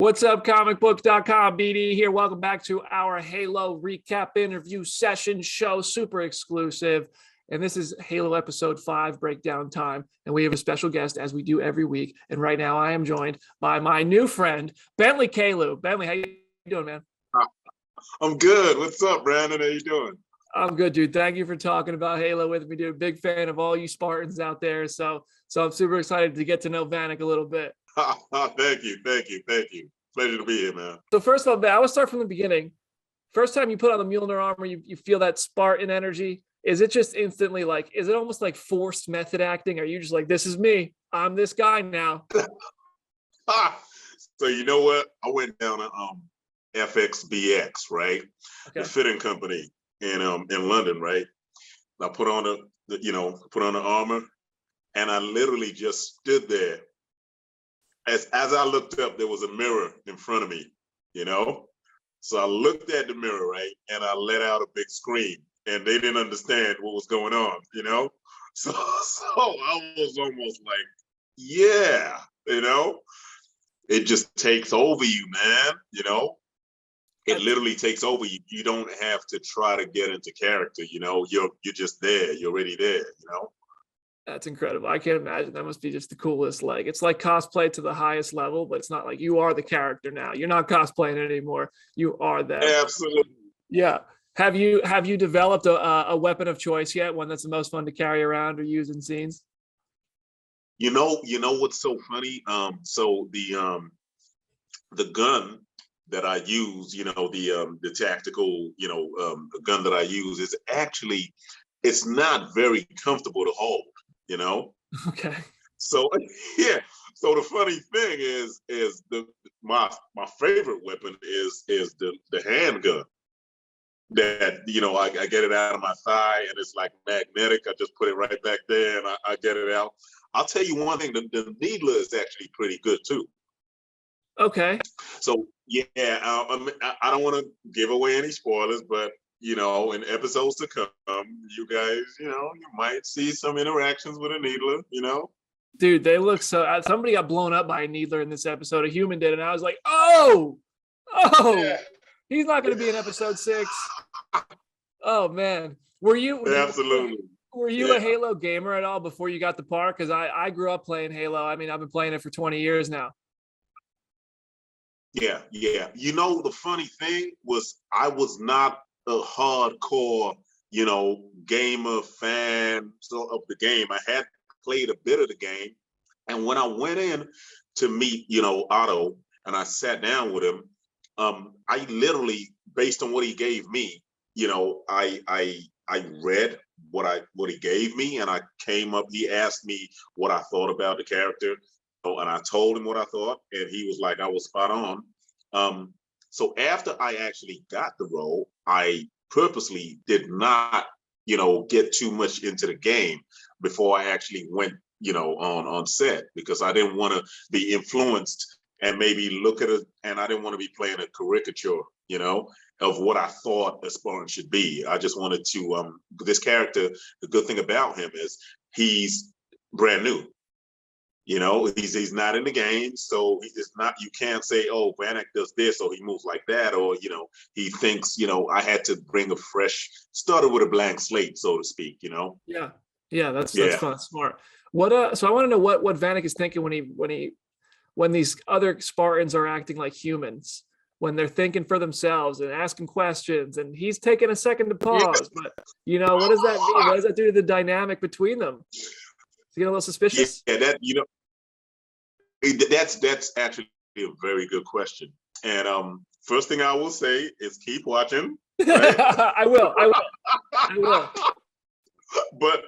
What's up, Comicbook.com? BD here. Welcome back to our Halo recap interview session show, super exclusive. And this is Halo episode 5 breakdown time. And we have a special guest as we do every week. And right now I am joined by my new friend, Bentley Kalu. Bentley, how you doing, man? I'm good. What's up, Brandon? How you doing? I'm good, dude. Thank you for talking about Halo with me, dude. Big fan of all you Spartans out there. So I'm super excited to get to know Vanek a little bit. Thank you. Pleasure to be here, man. So first of all, Ben, I would start from the beginning. First time you put on the Mjolnir armor, you feel that Spartan energy. Is it just instantly like, is it almost like forced method acting? Are you just like, this is me, I'm this guy now? So you know what? I went down to FXBX, right? Okay. The fitting company in London, right? I put on the armor, and I literally just stood there. As I looked up, there was a mirror in front of me, you know? So I looked at the mirror, right? And I let out a big scream, and they didn't understand what was going on, you know? So I was almost like, yeah, you know? It just takes over you, man, you know? It literally takes over you. You don't have to try to get into character, you know? You're just there. You're already there, you know? That's incredible. I can't imagine. That must be just the coolest. Like, it's like cosplay to the highest level, but it's not like you are the character now. You're not cosplaying anymore. You are that. Absolutely. Yeah. Have you developed a weapon of choice yet? One that's the most fun to carry around or use in scenes? You know what's so funny? So the gun that I use, you know, the tactical, the gun that I use is actually, it's not very comfortable to hold, you know? Okay. So yeah. So the funny thing is my favorite weapon is the handgun. That, you know, I get it out of my thigh and it's like magnetic. I just put it right back there and I get it out. I'll tell you one thing, the needler is actually pretty good too. Okay. So yeah, I don't want to give away any spoilers, but you know, in episodes to come, you guys, you know, you might see some interactions with a needler, you know. Dude, they look so. Somebody got blown up by a needler in this episode. A human did, and I was like, oh, Yeah. he's not going to be in episode 6. Oh man, were you Absolutely? Were you a Halo gamer at all before you got the part? Because I grew up playing Halo. I mean, I've been playing it for 20 years now. Yeah. You know, the funny thing was I was not a hardcore, you know, gamer fan of the game. I had played a bit of the game. And when I went in to meet, you know, Otto, and I sat down with him, I literally, based on what he gave me, you know, I read what he gave me, and I came up, he asked me what I thought about the character. And I told him what I thought, and he was like, I was spot on. So after I actually got the role, I purposely did not, you know, get too much into the game before I actually went, you know, on set, because I didn't want to be influenced and maybe look at it, and I didn't want to be playing a caricature, you know, of what I thought a Spartan should be. I just wanted to, this character, the good thing about him is he's brand new. You know, he's not in the game, so it's not, you can't say, oh, Vanek does this or he moves like that, or, you know, he thinks, you know, I had to bring a fresh, started with a blank slate, so to speak, you know? Yeah, that's Yeah. fun, smart. What so I want to know what Vanek is thinking when these other Spartans are acting like humans, when they're thinking for themselves and asking questions, and he's taking a second to pause. But you know, what does that mean? What does that do to the dynamic between them? Is he getting a little suspicious? Yeah, that, you know, that's actually a very good question. And first thing I will say is keep watching. Right? I will. But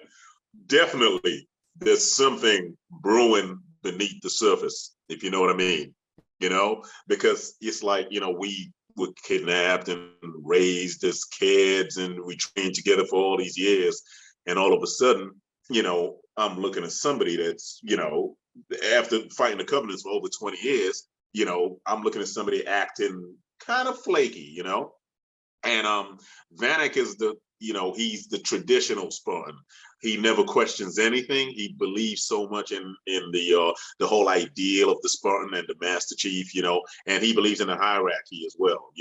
definitely there's something brewing beneath the surface, if you know what I mean. You know, because it's like, you know, we were kidnapped and raised as kids, and we trained together for all these years, and all of a sudden, you know, I'm looking at somebody that's, you know, after fighting the Covenants for over 20 years, you know, I'm looking at somebody acting kind of flaky, you know. And Vanek is he's the traditional Spartan. He never questions anything. He believes so much in the whole ideal of the Spartan and the Master Chief, and he believes in the hierarchy as well,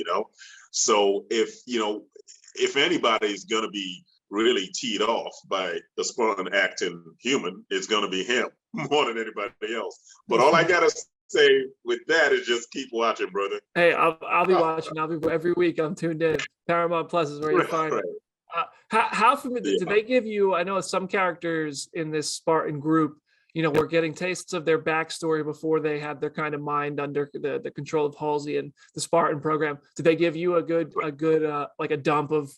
So if anybody's gonna be really teed off by the Spartan acting human, it's gonna be him more than anybody else. But all I gotta say with that is just keep watching, brother. Hey, I'll be watching. I'll be every week. I'm tuned in. Paramount Plus is where you find it. How familiar do they give you? I know some characters in this Spartan group, we're getting tastes of their backstory before they had their kind of mind under the control of Halsey and the Spartan program. Did they give you a good like a dump of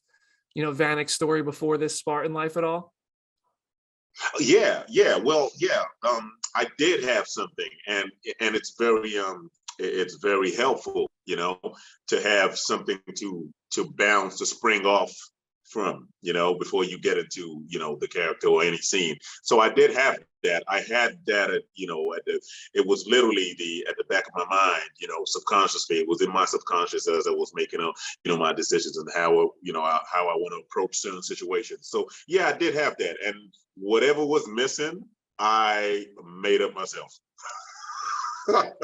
Vanek's story before this Spartan life at all? Yeah. Well, yeah. I did have something, and it's very helpful, to have something to bounce, to spring off from, before you get into, the character or any scene. So I did have that. I had that it was literally at the back of my mind, subconsciously. It was in my subconscious as I was making my decisions and how I want to approach certain situations. So yeah, I did have that. And whatever was missing, I made up myself. Spot,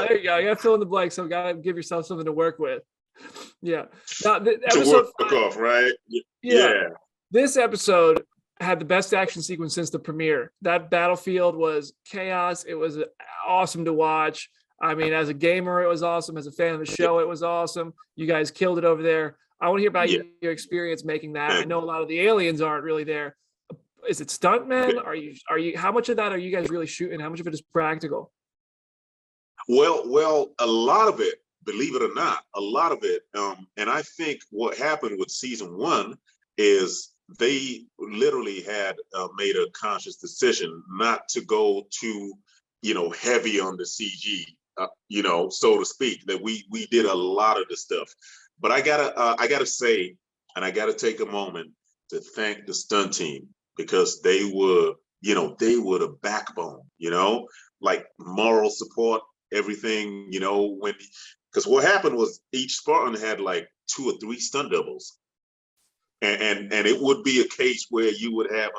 there you go. You got to fill in the blanks. So got to give yourself something to work with. Yeah. Now, episode to work off, right? Yeah. This episode had the best action sequence since the premiere. That battlefield was chaos. It was awesome to watch. I mean, as a gamer, it was awesome. As a fan of the show, it was awesome. You guys killed it over there. I want to hear about your experience making that. I know a lot of the aliens aren't really there. Is it stuntmen? Are you? How much of that are you guys really shooting? How much of it is practical? Well, a lot of it, believe it or not, a lot of it. And I think what happened with season 1 is they literally had made a conscious decision not to go too, heavy on the CG, so to speak. That we did a lot of the stuff. But I gotta say, and I gotta take a moment to thank the stunt team, because they were the backbone, like moral support, everything, because what happened was each Spartan had like 2 or 3 stunt doubles. And it would be a case where you would have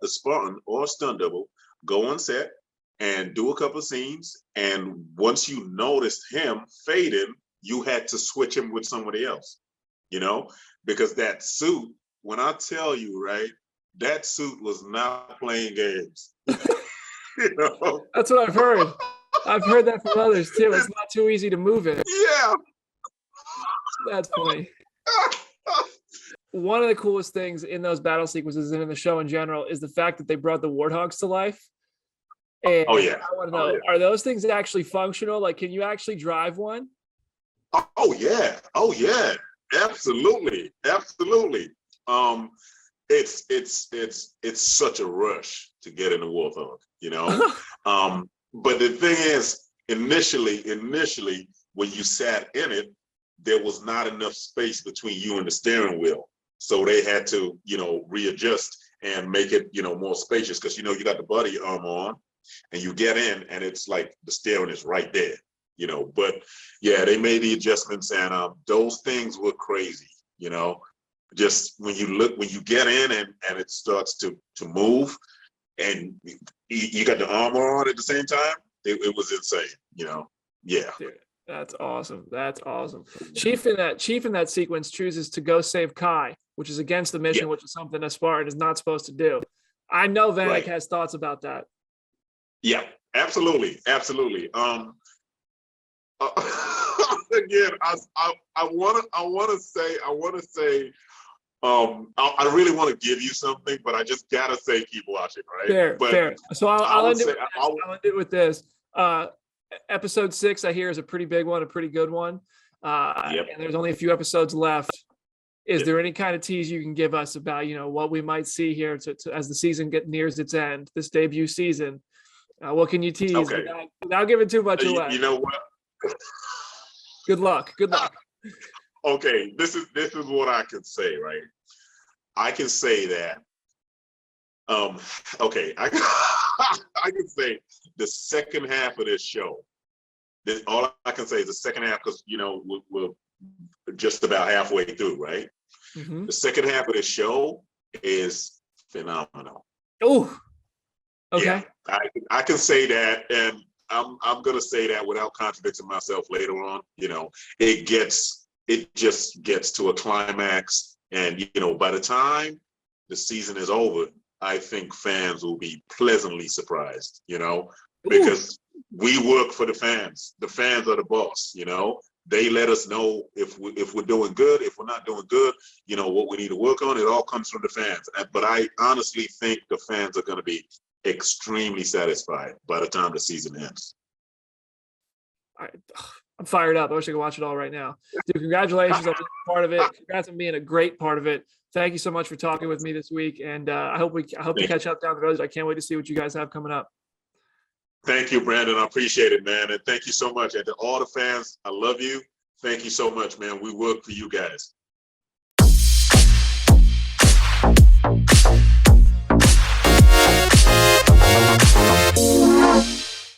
a Spartan or a stunt double go on set and do a couple of scenes. And once you noticed him fading, you had to switch him with somebody else, because that suit, when I tell you, right, that suit was not playing games. That's what I've heard. I've heard that from others too. It's not too easy to move it. Yeah. That's funny. One of the coolest things in those battle sequences and in the show in general is the fact that they brought the warthogs to life. And oh yeah. I want to know, are those things actually functional? Like, can you actually drive one? Oh yeah. Absolutely. It's such a rush to get in the warthog, but the thing is, initially when you sat in it, there was not enough space between you and the steering wheel, so they had to readjust and make it more spacious, because you got the body armor on and you get in and it's like the steering is right there. But yeah, they made the adjustments, and those things were crazy. Just when you get in and it starts to move, and you got the armor on at the same time, it was insane. Yeah. Dude, that's awesome. Chief in that sequence chooses to go save Kai, which is against the mission, which is something a Spartan is not supposed to do. I know Vanek has thoughts about that. Yeah, absolutely. Again, I want to say, I really want to give you something, but I just gotta say, keep watching, right? Fair. So I'll end it with this. Episode 6, I hear, is a pretty big one, a pretty good one. And there's only a few episodes left. Is there any kind of tease you can give us about, what we might see here as the season nears its end, this debut season? What can you tease without giving too much away? You know what? Good luck. Okay, this is what I can say, right? I can say that. I can say the second half of this show all I can say is the second half, because we're just about halfway through, right? Mm-hmm. The second half of the show is phenomenal. Oh, okay. Yeah, I can say that, and I'm gonna say that without contradicting myself later on. It just gets to a climax, and by the time the season is over, I think fans will be pleasantly surprised. Because we work for the fans. The fans are the boss. They let us know if we're doing good, if we're not doing good, what we need to work on. It all comes from the fans. But I honestly think the fans are going to be extremely satisfied by the time the season ends. I'm fired up. I wish I could watch it all right now. Dude, congratulations on being part of it. Congrats on being a great part of it. Thank you so much for talking with me this week. And I hope to catch up down the road. I can't wait to see what you guys have coming up. Thank you, Brandon. I appreciate it, man. And thank you so much. And to all the fans, I love you. Thank you so much, man. We work for you guys.